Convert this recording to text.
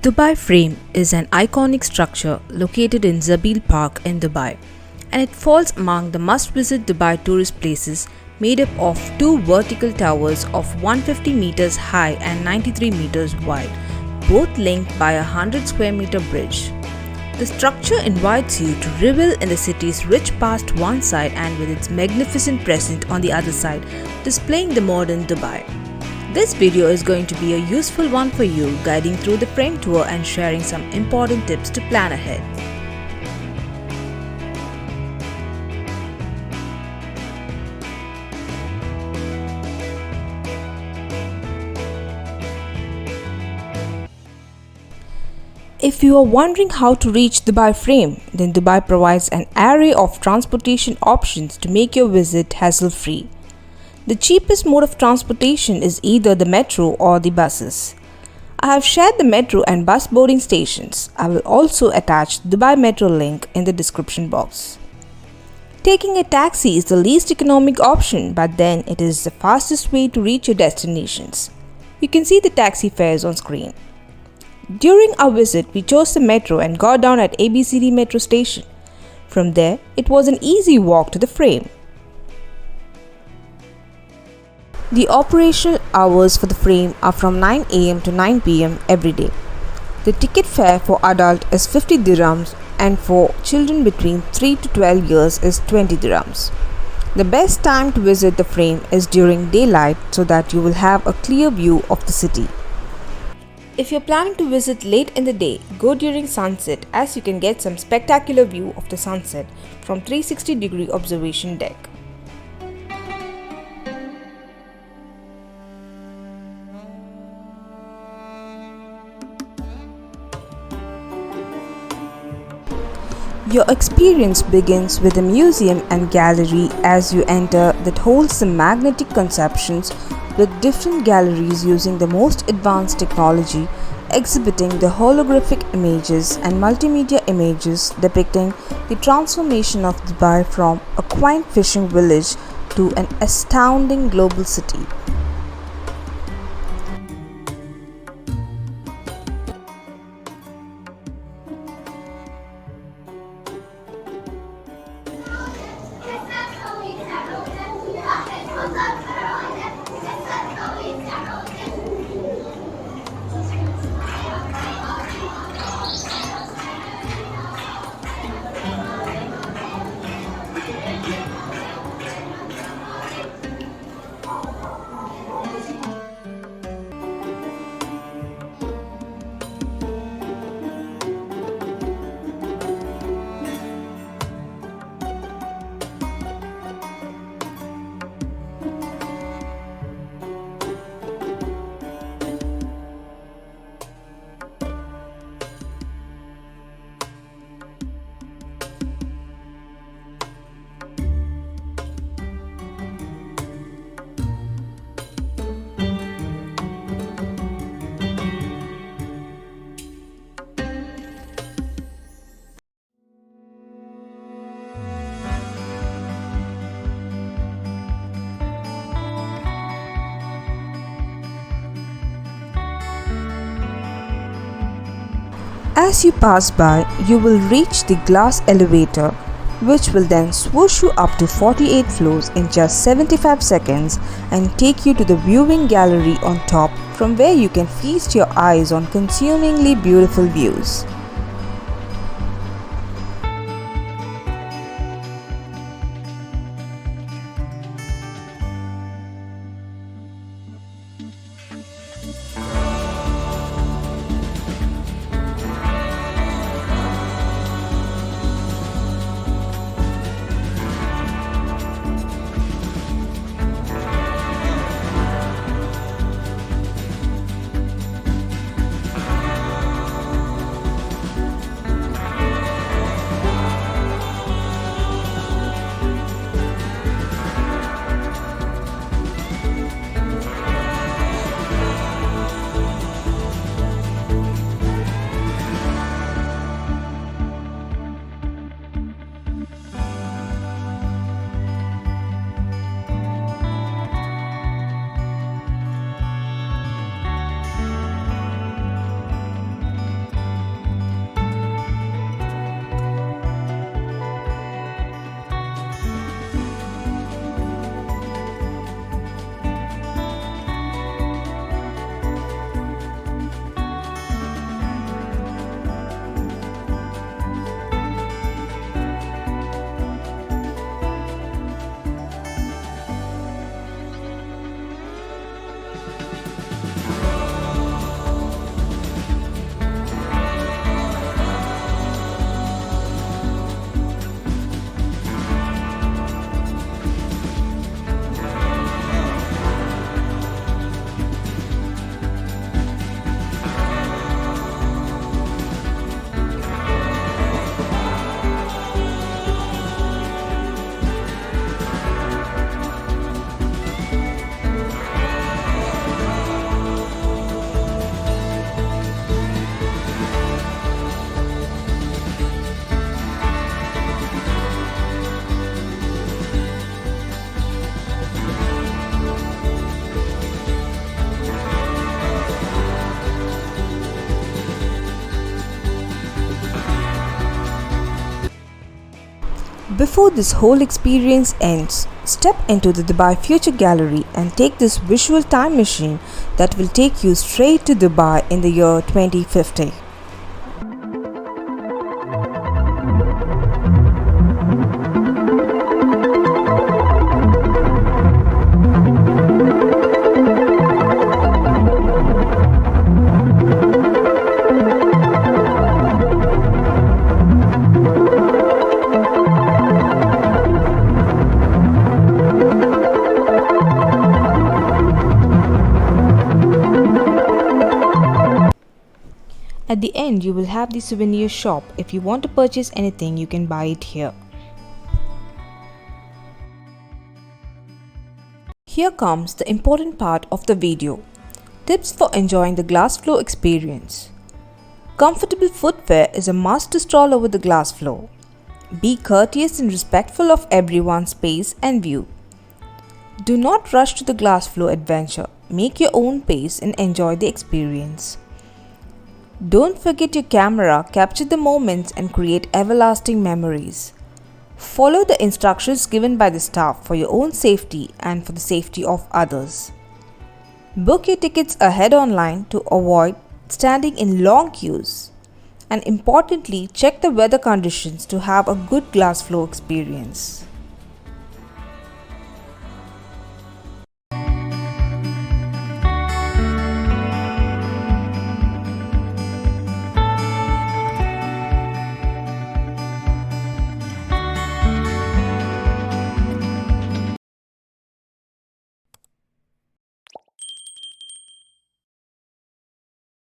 DubaiFrame is an iconic structure located in Zabil Park in Dubai, and it falls among the must-visit Dubai tourist places made up of two vertical towers of 150 meters high and 93 meters wide, both linked by a 100 square meter bridge. The structure invites you to revel in the city's rich past one side and with its magnificent present on the other side, displaying the modern Dubai. This video is going to be a useful one for you, guiding through the frame tour and sharing some important tips to plan ahead. If you are wondering how to reach DubaiFrame, then Dubai provides an array of transportation options to make your visit hassle-free. The cheapest mode of transportation is either the metro or the buses. I have shared the metro and bus boarding stations. I will also attach the Dubai Metro link in the description box. Taking a taxi is the least economic option, but then it is the fastest way to reach your destinations. You can see the taxi fares on screen. During our visit, we chose the metro and got down at ABCD metro station. From there, it was an easy walk to the frame. The operational hours for the frame are from 9 am to 9 pm every day. The ticket fare for adult is 50 dirhams and for children between 3 to 12 years is 20 dirhams. The best time to visit the frame is during daylight so that you will have a clear view of the city. If you're planning to visit late in the day, go during sunset as you can get some spectacular view of the sunset from 360-degree observation deck. Your experience begins with a museum and gallery as you enter that holds the magnetic conceptions with different galleries using the most advanced technology, exhibiting the holographic images and multimedia images depicting the transformation of Dubai from a quaint fishing village to an astounding global city. As you pass by, you will reach the glass elevator, which will then swoosh you up to 48 floors in just 75 seconds and take you to the viewing gallery on top, from where you can feast your eyes on consumingly beautiful views. Before this whole experience ends, step into the Dubai Future Gallery and take this visual time machine that will take you straight to Dubai in the year 2050. At the end, you will have the souvenir shop. If you want to purchase anything, you can buy it here. Here comes the important part of the video. Tips for enjoying the glass floor experience. Comfortable footwear is a must to stroll over the glass floor. Be courteous and respectful of everyone's space and view. Do not rush to the glass floor adventure. Make your own pace and enjoy the experience. Don't forget your camera, capture the moments and create everlasting memories. Follow the instructions given by the staff for your own safety and for the safety of others. Book your tickets ahead online to avoid standing in long queues. And importantly, check the weather conditions to have a good glass floor experience.